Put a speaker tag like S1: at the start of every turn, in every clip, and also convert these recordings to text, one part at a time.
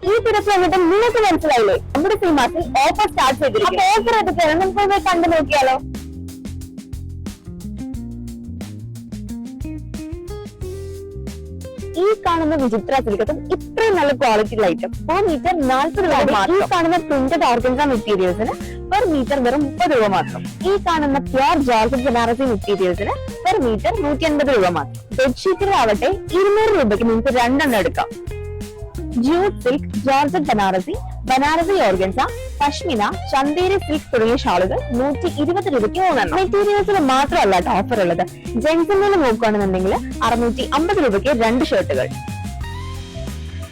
S1: ഈ തിരക്ക് വന്നിട്ട് നിങ്ങൾക്ക് മനസ്സിലായില്ലേ, നമ്മുടെ സീമാസിൽ ഓഫർ സ്റ്റാർട്ട് ചെയ്തിരിക്കും. ഓഫർ എടുക്കുകയാണ്, നമുക്ക് കണ്ടു നോക്കിയാലോ. ഈ കാണുന്ന വിചിത്ര സിൽക്കത്തും ഇത്രയും നല്ല ക്വാളിറ്റി ഐറ്റം പെർ മീറ്റർ 40 രൂപ. ഈ കാണുന്ന പ്രിന്റഡ് ഓർഗൻസ മെറ്റീരിയൽസിന് പെർ മീറ്റർ വെറും 30 രൂപ മാത്രം. ഈ കാണുന്ന പ്യുർ ജോർജറ്റ് ബനാറസി മെറ്റീരിയൽസിന് പെർ മീറ്റർ 150 രൂപ മാത്രം. ബെഡ്ഷീറ്റിലാവട്ടെ 200 രൂപയ്ക്ക് നിങ്ങൾക്ക് 2 എണ്ണം എടുക്കാം. Jute silk, georgette Banarasi, Banarasi organza, pashmina, Chanderi silk തുടങ്ങിയ ഷാളുകൾ 120 രൂപയ്ക്ക് 3 എണ്ണം. മെറ്റീരിയൽസിന് മാത്രമല്ല ഓഫർ ഉള്ളത്. ജെൻസിന്റെ നോക്കുകയാണെന്നുണ്ടെങ്കിൽ 650 രൂപയ്ക്ക് 2 ഷർട്ടുകൾ.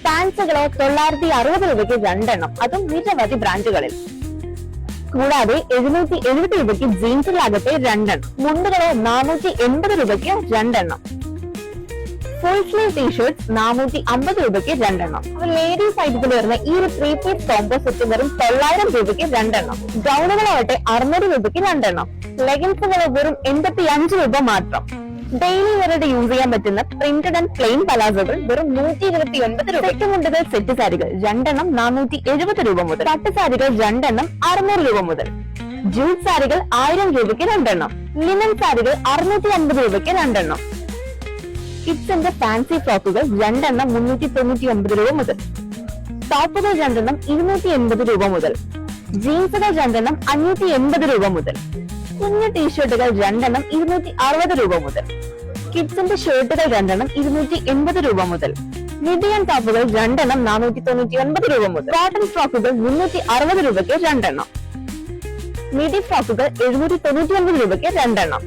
S1: പാൻസുകളെ 960 രൂപയ്ക്ക് 2 എണ്ണം, അതും നിരവധി ബ്രാൻഡുകളിൽ. കൂടാതെ 770 രൂപയ്ക്ക് ജീൻസിലാകട്ടെ 2 എണ്ണം. മുണ്ടുകളെ 480 രൂപയ്ക്ക് 2 എണ്ണം. ഫുൾ സ്ലീവ് ടീഷർട്സ് 450 രൂപയ്ക്ക് 2 എണ്ണം. ലേഡീസ് ഐറ്റത്തിൽ വരുന്ന ഈ ഒരു 3 പീസ് കോംബോ സെറ്റ് വെറും 900 രൂപയ്ക്ക് 2 എണ്ണം. ഗൗണുകളാവട്ടെ 600 രൂപയ്ക്ക് 2 എണ്ണം. ലെഗിൻസുകൾ വെറും 85 രൂപ മാത്രം. ഡെയിലി വെറുതെ യൂസ് ചെയ്യാൻ പറ്റുന്ന പ്രിന്റഡ് ആൻഡ് പ്ലെയിൻ പലാസോകൾ വെറും 129 രൂപ. സെറ്റ് മുണ്ടുകൾ, സെറ്റ് സാരികൾ 2 എണ്ണം 470 രൂപ മുതൽ. പട്ട് സാരികൾ 2 എണ്ണം 600 രൂപ മുതൽ. ജൂട്ട് സാരികൾ 1000 രൂപയ്ക്ക് 2 എണ്ണം. ലിനൻ സാരികൾ 650 രൂപയ്ക്ക് 2 എണ്ണം. കിഡ്സിന്റെ ഫാൻസി ഫ്രോക്കുകൾ 2 എണ്ണം 399 രൂപ മുതൽ. ടോപ്പുകൾ 2 എണ്ണം 280 രൂപ മുതൽ. ജീൻസുകൾ 2 എണ്ണം 580 രൂപ മുതൽ. കുഞ്ഞു ടീഷർട്ടുകൾ 2 എണ്ണം 260 രൂപ മുതൽ. കിഡ്സിന്റെ ഷർട്ടുകൾ 2 എണ്ണം 280 രൂപ മുതൽ. മിഡിയൻ ടോപ്പുകൾ 2 എണ്ണം 499 രൂപ മുതൽ. കോട്ടൺ ഫ്രോക്കുകൾ 360 രൂപയ്ക്ക് 2 എണ്ണം. മിഡി ഫ്രോക്കുകൾ 799 രൂപയ്ക്ക് 2 എണ്ണം.